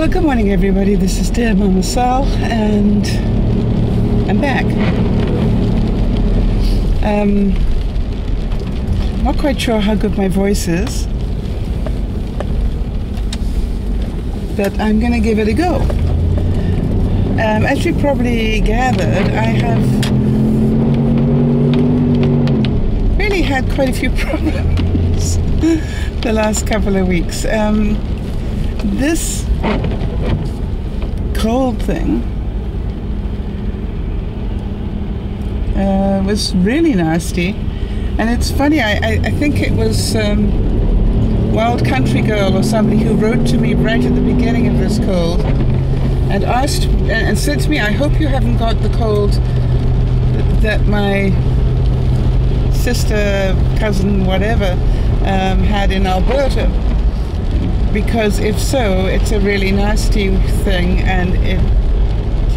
Well, good morning everybody, this is Dear Mama Sal and I'm back. Not quite sure how good my voice is, but I'm gonna give it a go. As you probably gathered, I have really had quite a few problems the last couple of weeks. This cold thing was really nasty, and it's funny, I think it was Wild Country Girl or somebody who wrote to me right at the beginning of this cold and asked and said to me, I hope you haven't got the cold that my sister, cousin, whatever had in Alberta, because if so, it's a really nasty thing and it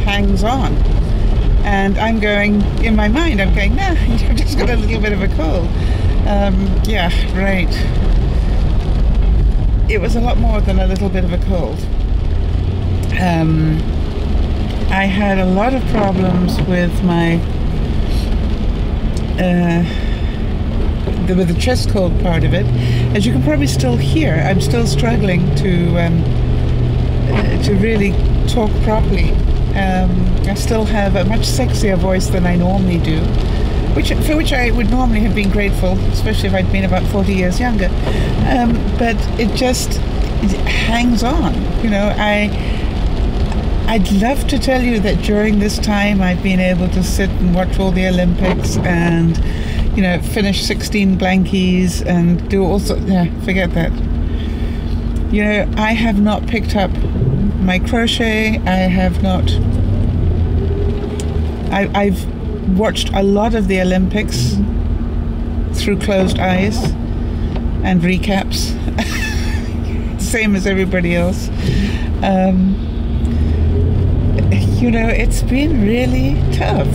hangs on. And I'm going, in my mind, I'm going, nah, you've just got a little bit of a cold. Yeah, right. It was a lot more than a little bit of a cold. I had a lot of problems with my with the chest cold part of it. As you can probably still hear, I'm still struggling to really talk properly. I still have a much sexier voice than I normally do, for which I would normally have been grateful, especially if I'd been about 40 years younger. But it hangs on, you know. I'd love to tell you that during this time I've been able to sit and watch all the Olympics and, you know, finish 16 blankies and do all sorts. Yeah, forget that. You know, I have not picked up my crochet. I've watched a lot of the Olympics through closed eyes and recaps, same as everybody else. You know, it's been really tough,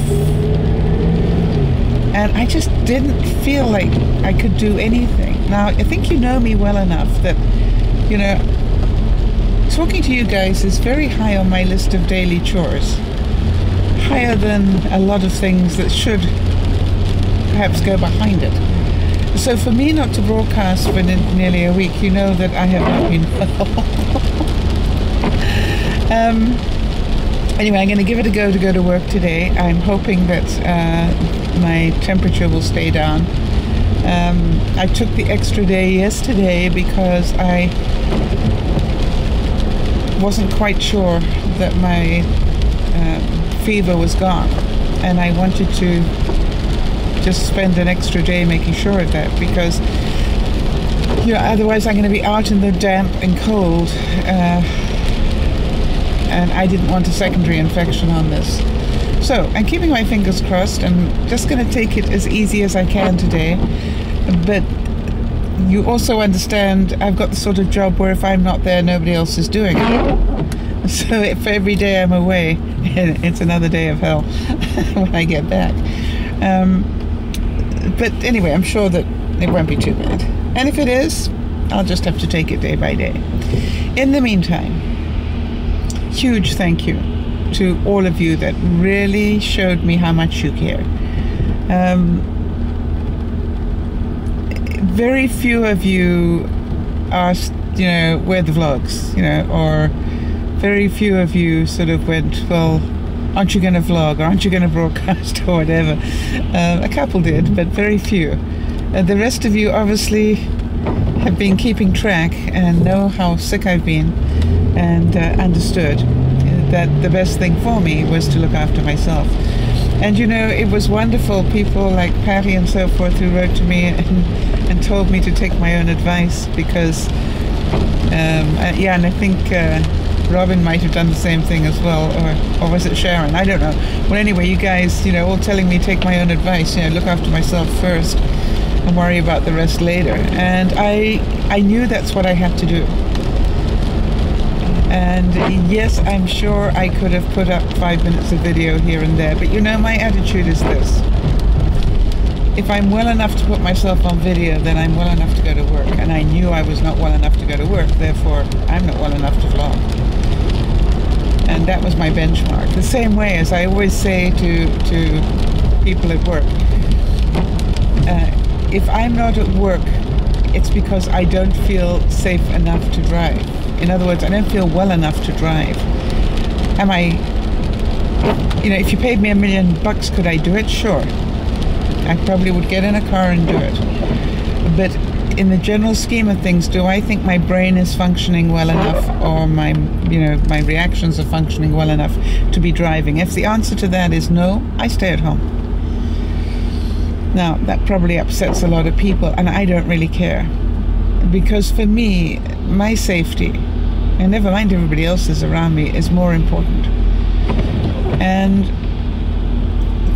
and I just didn't feel like I could do anything. Now, I think you know me well enough that, you know, talking to you guys is very high on my list of daily chores. Higher than a lot of things that should perhaps go behind it. So for me not to broadcast for nearly a week, you know that I have not been well. Anyway, I'm going to give it a go to work today. I'm hoping that my temperature will stay down. I took the extra day yesterday because I wasn't quite sure that my fever was gone, and I wanted to just spend an extra day making sure of that, because, you know, otherwise I'm going to be out in the damp and cold, and I didn't want a secondary infection on this. So I'm keeping my fingers crossed. I'm just going to take it as easy as I can today, but you also understand I've got the sort of job where if I'm not there, nobody else is doing it. So if every day I'm away, it's another day of hell when I get back. But anyway, I'm sure that it won't be too bad. And if it is, I'll just have to take it day by day. In the meantime, huge thank you to all of you that really showed me how much you care. Very few of you asked, you know, where the vlogs, you know, or very few of you sort of went, well, aren't you going to vlog, or aren't you going to broadcast, or whatever. A couple did, but very few. The rest of you obviously have been keeping track and know how sick I've been, and understood that the best thing for me was to look after myself. And you know, it was wonderful, people like Patty and so forth who wrote to me and told me to take my own advice, because yeah, and I think Robin might have done the same thing as well, or was it Sharon? I don't know. Well, anyway, you guys, you know, all telling me take my own advice, you know, look after myself first and worry about the rest later. And I knew that's what I had to do. And yes, I'm sure I could have put up 5 minutes of video here and there, but you know, my attitude is this: if I'm well enough to put myself on video, then I'm well enough to go to work. And I knew I was not well enough to go to work, therefore I'm not well enough to vlog. And that was my benchmark. The same way as I always say to people at work, if I'm not at work, it's because I don't feel safe enough to drive. In other words, I don't feel well enough to drive. Am I, if you paid me $1 million, could I do it? Sure. I probably would get in a car and do it. But in the general scheme of things, do I think my brain is functioning well enough, or my reactions are functioning well enough to be driving? If the answer to that is no, I stay at home. Now, that probably upsets a lot of people, and I don't really care. Because for me, my safety, and never mind everybody else's around me, is more important. And,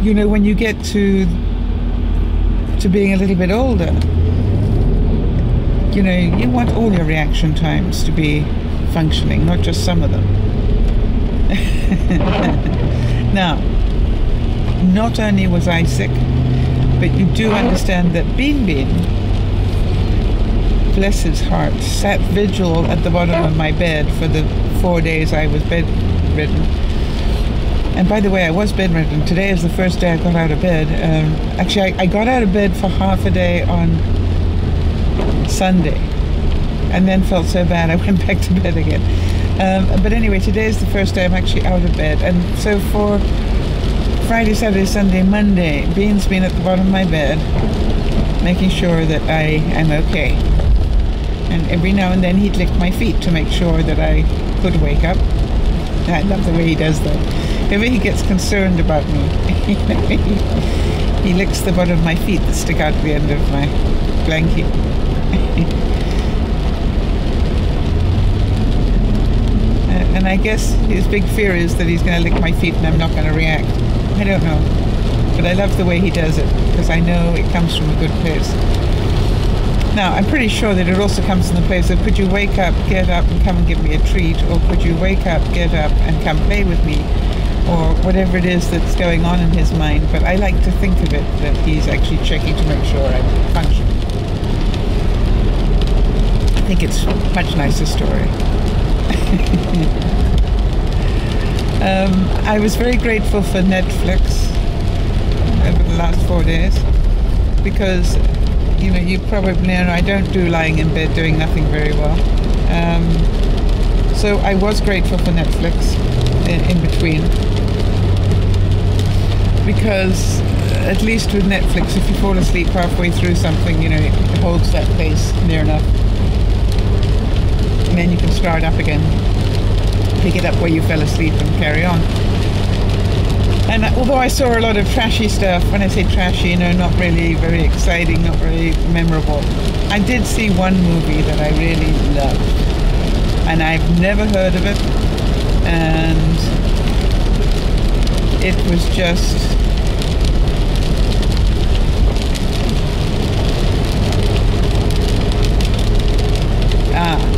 when you get to being a little bit older, you want all your reaction times to be functioning, not just some of them. Now, not only was I sick, but you do understand that Bean, bless his heart, sat vigil at the bottom of my bed for the 4 days I was bedridden. And by the way, I was bedridden. Today is the first day I got out of bed. Actually, I got out of bed for half a day on Sunday, and then felt so bad I went back to bed again. But anyway, today is the first day I'm actually out of bed. And so for Friday, Saturday, Sunday, Monday, Bean's been at the bottom of my bed, making sure that I am okay. And every now and then he'd lick my feet to make sure that I could wake up. I love the way he does that. Whenever he gets concerned about me, he licks the bottom of my feet that stick out at the end of my blanket. And I guess his big fear is that he's going to lick my feet and I'm not going to react. I don't know. But I love the way he does it, because I know it comes from a good place. Now, I'm pretty sure that it also comes from the place of, could you wake up, get up and come and give me a treat? Or could you wake up, get up and come play with me? Or whatever it is that's going on in his mind. But I like to think of it that he's actually checking to make sure I'm functioning. I think it's a much nicer story. I was very grateful for Netflix over the last 4 days, because you probably know I don't do lying in bed doing nothing very well. So I was grateful for Netflix in between, because at least with Netflix, if you fall asleep halfway through something, it holds that pace near enough. And then you can start up again, pick it up where you fell asleep and carry on. And although I saw a lot of trashy stuff, when I say trashy, not really very exciting, not very memorable, I did see one movie that I really loved. And I've never heard of it. And it was just...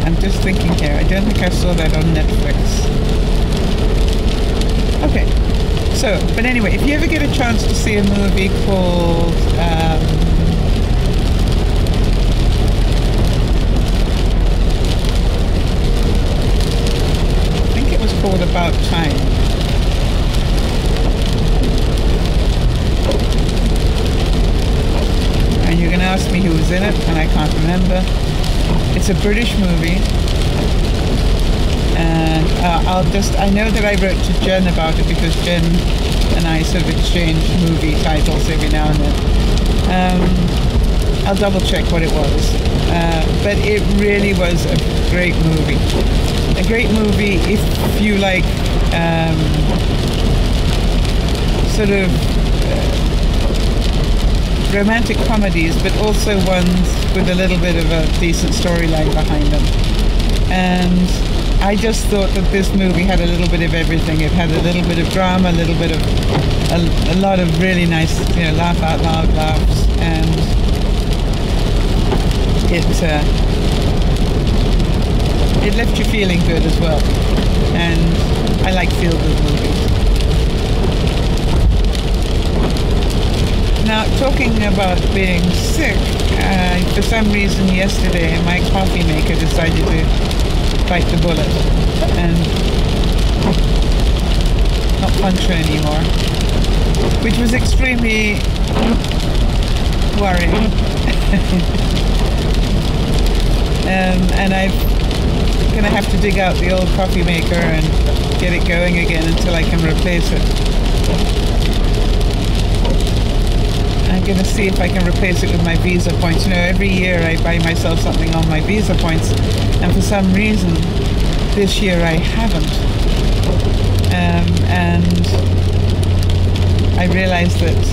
I'm just thinking here. I don't think I saw that on Netflix. Okay. So, but anyway, if you ever get a chance to see a movie called I think it was called About Time. And you're going to ask me who was in it, and I can't remember. It's a British movie, and I know that I wrote to Jen about it, because Jen and I sort of exchange movie titles every now and then. I'll double check what it was, but it really was a great movie. A great movie if you like sort of romantic comedies, but also ones with a little bit of a decent storyline behind them. And I just thought that this movie had a little bit of everything. It had a little bit of drama, a little bit of a lot of really nice, laugh out loud laughs, and it left you feeling good as well. And I like feel-good movies. Now, talking about being sick, for some reason yesterday my coffee maker decided to bite the bullet, and not function anymore, which was extremely worrying. And I'm gonna have to dig out the old coffee maker and get it going again until I can replace it. I'm gonna see if I can replace it with my Visa points. You know, every year I buy myself something on my Visa points, and for some reason this year I haven't. And I realized that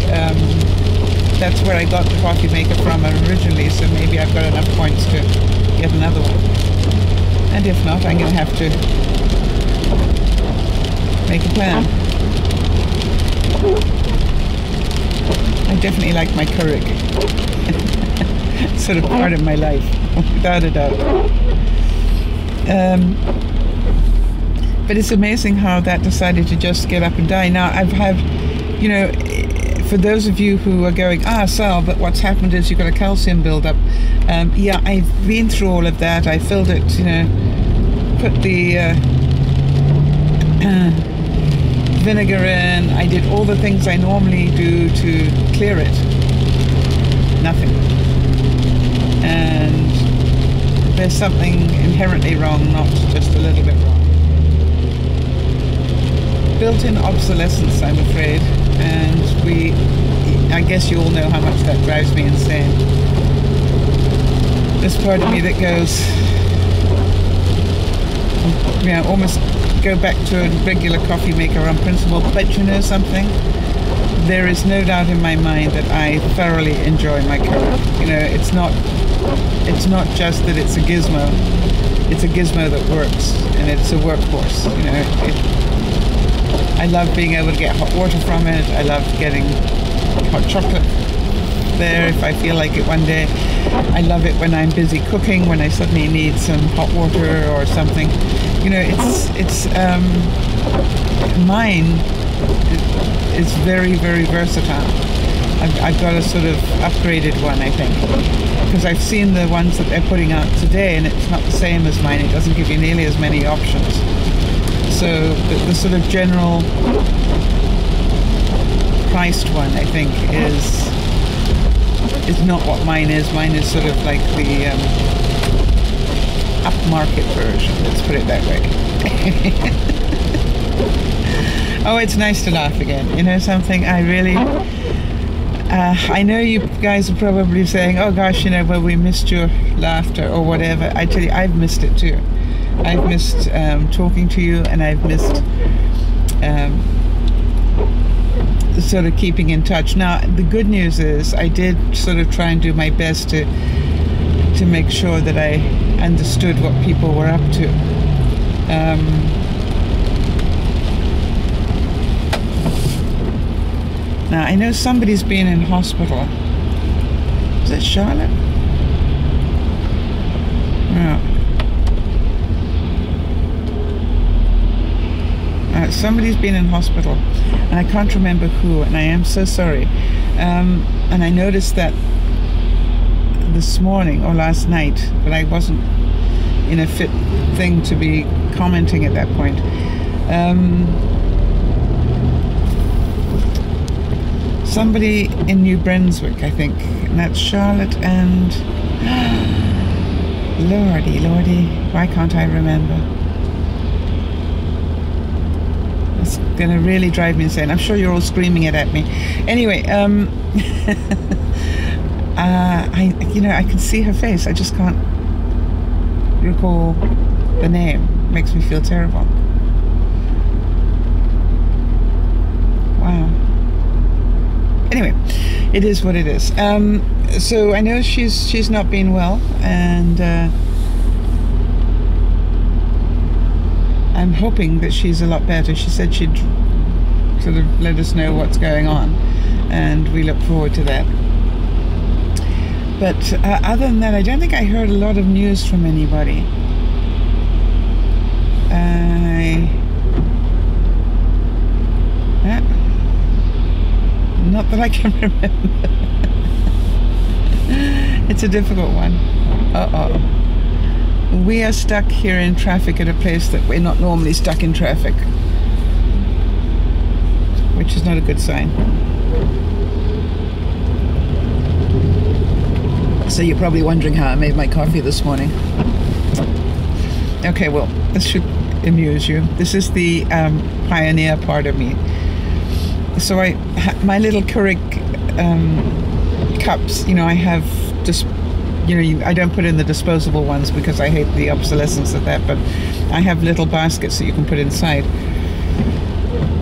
that's where I got the coffee maker from originally, so maybe I've got enough points to get another one. And if not, I'm going to have to make a plan. I definitely like my Keurig. It's sort of part of my life, without a doubt. But it's amazing how that decided to just get up and die. Now, I've had, you know, for those of you who are going, Sal, but what's happened is you've got a calcium buildup. Yeah, I've been through all of that. I filled it, you know, put the vinegar in. I did all the things I normally do to clear it. Nothing. And there's something inherently wrong, not just a little bit wrong. Built-in obsolescence, I'm afraid. And I guess you all know how much that drives me insane. There's part of me that goes, you know, almost go back to a regular coffee maker on principle. But you know something? There is no doubt in my mind that I thoroughly enjoy my Keurig. You know, it's not just that it's a gizmo. It's a gizmo that works, and it's a workhorse. You know, I love being able to get hot water from it. I love getting hot chocolate there if I feel like it one day. I love it when I'm busy cooking, when I suddenly need some hot water or something. You know, mine is very, very versatile. I've got a sort of upgraded one, I think, because I've seen the ones that they're putting out today, and it's not the same as mine. It doesn't give you nearly as many options. So the sort of general priced one, I think, is not what mine is. Mine is sort of like the upmarket version, let's put it that way. Oh, it's nice to laugh again. You know something? I really... I know you guys are probably saying, oh gosh, you know, well, we missed your laughter or whatever. I tell you, I've missed it too. I've missed talking to you, and I've missed sort of keeping in touch. Now, the good news is I did sort of try and do my best to make sure that I understood what people were up to. Now, I know somebody's been in hospital. Is it Charlotte? No. Somebody's been in hospital, and I can't remember who, and I am so sorry. And I noticed that this morning or last night, but I wasn't in a fit thing to be commenting at that point. Somebody in New Brunswick, I think, and that's Charlotte and Lordy, why can't I remember? It's gonna really drive me insane. I'm sure you're all screaming it at me. Anyway, I can see her face. I just can't recall the name. It makes me feel terrible. Wow. Anyway, it is what it is. So I know she's not been well, and I'm hoping that she's a lot better. She said she'd sort of let us know what's going on, and we look forward to that. But other than that, I don't think I heard a lot of news from anybody. Not that I can remember. It's a difficult one. We are stuck here in traffic at a place that we're not normally stuck in traffic. which is not a good sign. So you're probably wondering how I made my coffee this morning. Okay, well, this should amuse you. This is the pioneer part of me. So my little Keurig cups, you know, I have just, you know, I don't put in the disposable ones because I hate the obsolescence of that, but I have little baskets that you can put inside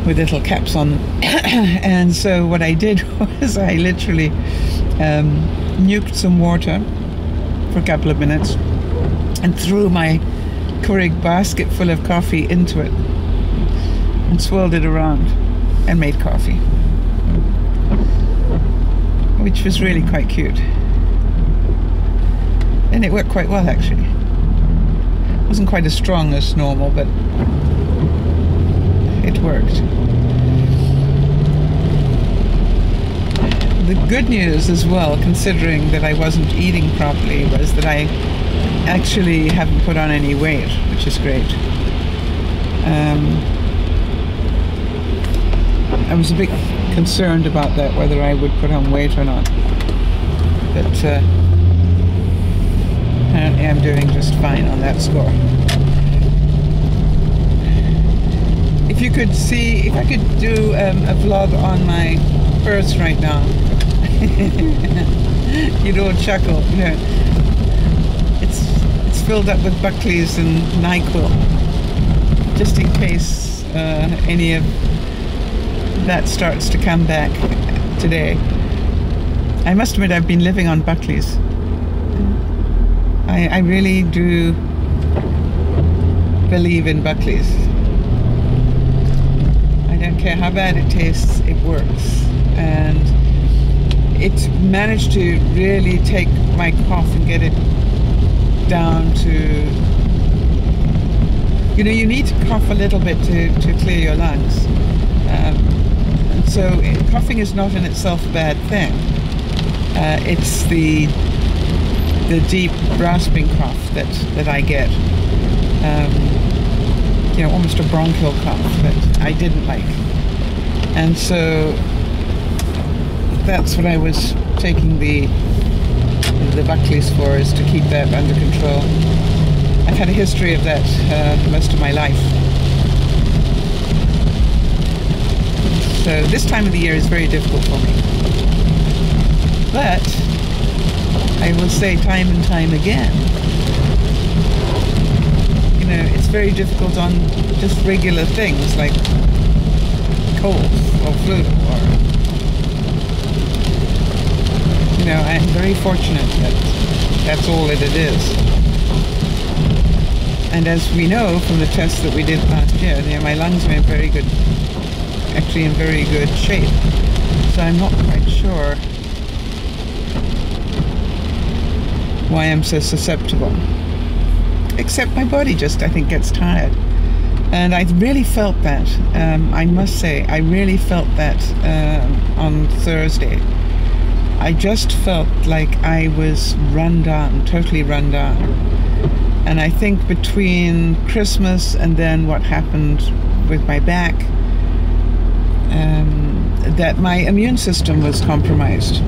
with little caps on. And so what I did was I literally nuked some water for a couple of minutes and threw my Keurig basket full of coffee into it and swirled it around and made coffee, which was really quite cute. And it worked quite well, actually. It wasn't quite as strong as normal, but it worked. The good news as well, considering that I wasn't eating properly, was that I actually haven't put on any weight, which is great. I was a bit concerned about that, whether I would put on weight or not. But apparently I'm doing just fine on that score. If you could see, if I could do a vlog on my purse right now, you'd all chuckle. You know, it's filled up with Buckley's and NyQuil, just in case any of that starts to come back today. I must admit, I've been living on Buckley's. I really do believe in Buckley's. I don't care how bad it tastes, it works. And it's managed to really take my cough and get it down to, you know, you need to cough a little bit to clear your lungs. And so coughing is not in itself a bad thing. It's the deep rasping cough that I get, you know, almost a bronchial cough that I didn't like. And so that's what I was taking the Buckley's for, is to keep that under control. I've had a history of that most of my life. So this time of the year is very difficult for me. But I will say time and time again, you know, it's very difficult on just regular things like colds or flu, or, you know, I'm very fortunate that that's all that it is. And as we know from the tests that we did last year, you know, my lungs are in very good, actually in very good shape. So I'm not quite sure why I'm so susceptible. Except my body just, I think, gets tired. And I really felt that, I must say, I really felt that on Thursday. I just felt like I was run down, totally run down. And I think between Christmas and then what happened with my back, that my immune system was compromised.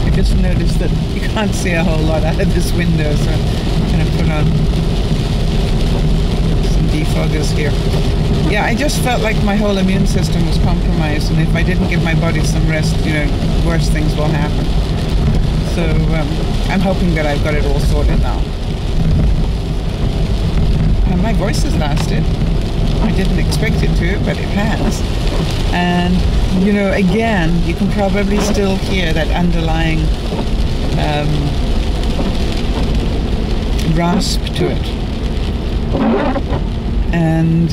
I just noticed that you can't see a whole lot out of this window, so I'm going to put on some defoggers here. Yeah, I just felt like my whole immune system was compromised, and if I didn't give my body some rest, you know, worse things will happen. So I'm hoping that I've got it all sorted now. And my voice has lasted. I didn't expect it to, but it has. And, you know, again, you can probably still hear that underlying rasp to it. And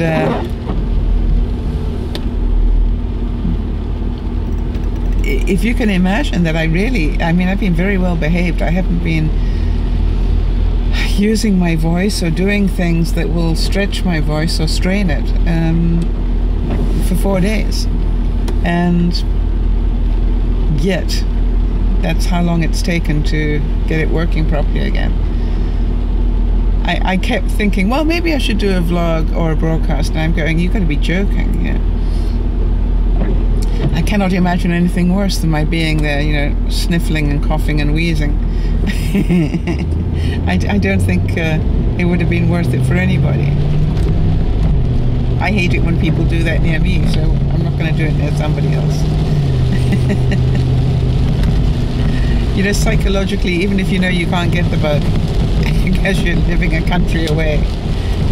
if you can imagine that, I mean, I've been very well behaved. I haven't been using my voice or doing things that will stretch my voice or strain it for 4 days. And yet, that's how long it's taken to get it working properly again. I kept thinking, well, maybe I should do a vlog or a broadcast, and I'm going, you've got to be joking. Yeah. I cannot imagine anything worse than my being there, you know, sniffling and coughing and wheezing. I don't think it would have been worth it for anybody. I hate it when people do that near me, so I'm not going to do it near somebody else. You know, psychologically, even if you know you can't get the bug, because you're living a country away,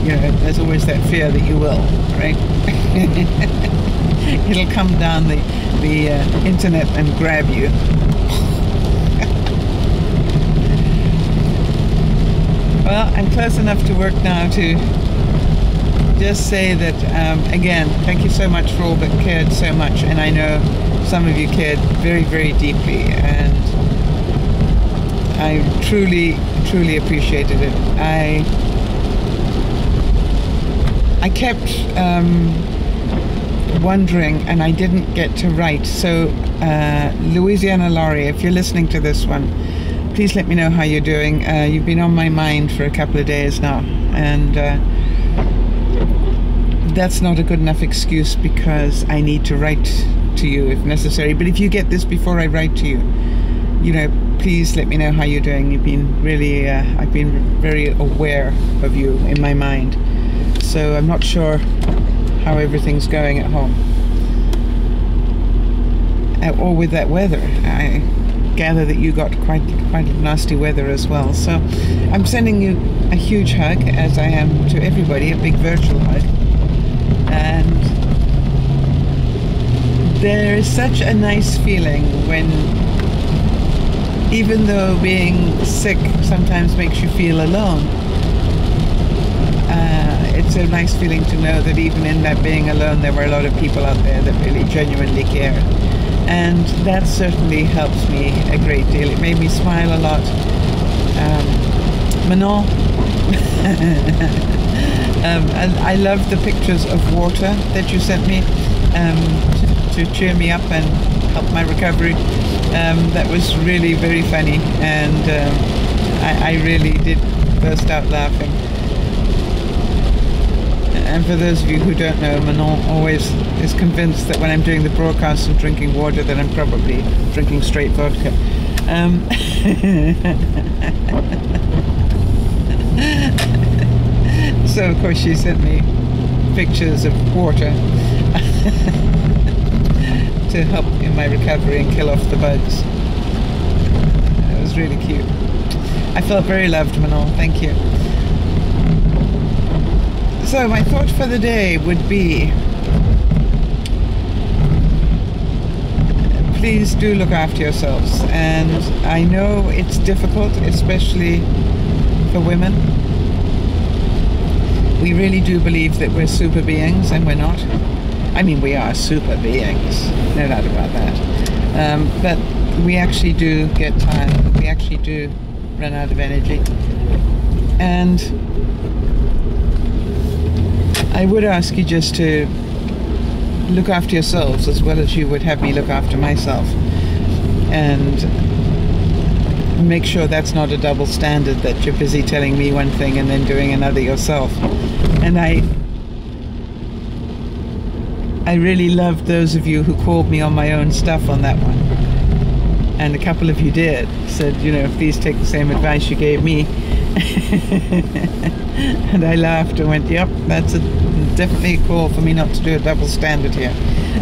you know, there's always that fear that you will, right? It'll come down the internet and grab you. Well, I'm close enough to work now to just say that, again, thank you so much for all that cared so much, and I know some of you cared very, very deeply, and I truly, truly appreciated it. I kept wondering, and I didn't get to write. So, Louisiana Laurie, if you're listening to this one, please let me know how you're doing. You've been on my mind for a couple of days now, and that's not a good enough excuse, because I need to write to you if necessary. But if you get this before I write to you, you know, please let me know how you're doing. You've been really, I've been very aware of you in my mind. So I'm not sure how everything's going at home. Or with that weather. I gather that you got quite nasty weather as well. So I'm sending you a huge hug, as I am to everybody, a big virtual hug. And there is such a nice feeling when, even though being sick sometimes makes you feel alone, it's a nice feeling to know that even in that being alone, there were a lot of people out there that really genuinely care. And that certainly helps me a great deal. It made me smile a lot. Manon, I love the pictures of water that you sent me to cheer me up and help my recovery. That was really very funny, and I really did burst out laughing. And for those of you who don't know, Manon always is convinced that when I'm doing the broadcast and drinking water, that I'm probably drinking straight vodka. So of course she sent me pictures of water to help in my recovery and kill off the bugs. It was really cute. I felt very loved, Manon. Thank you. So my thought for the day would be, please do look after yourselves. And I know it's difficult, especially for women. We really do believe that we're super beings, and we're not. I mean, we are super beings, no doubt about that. But we actually do get tired. We actually do run out of energy. And I would ask you just to look after yourselves as well as you would have me look after myself, and make sure that's not a double standard, that you're busy telling me one thing and then doing another yourself. And I really loved those of you who called me on my own stuff on that one, and a couple of you did, said, you know, please take the same advice you gave me. And I laughed and went, yep, that's definitely a call for me not to do a double standard here.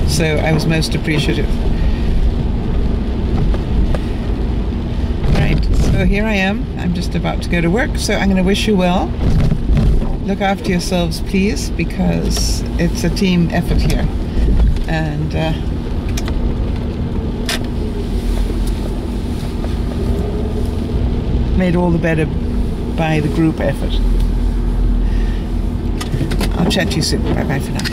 So I was most appreciative. Right, so here I am. I'm just about to go to work, so I'm going to wish you well. Look after yourselves, please, because it's a team effort here. And made all the better by the group effort. I'll chat to you soon. Bye bye for now.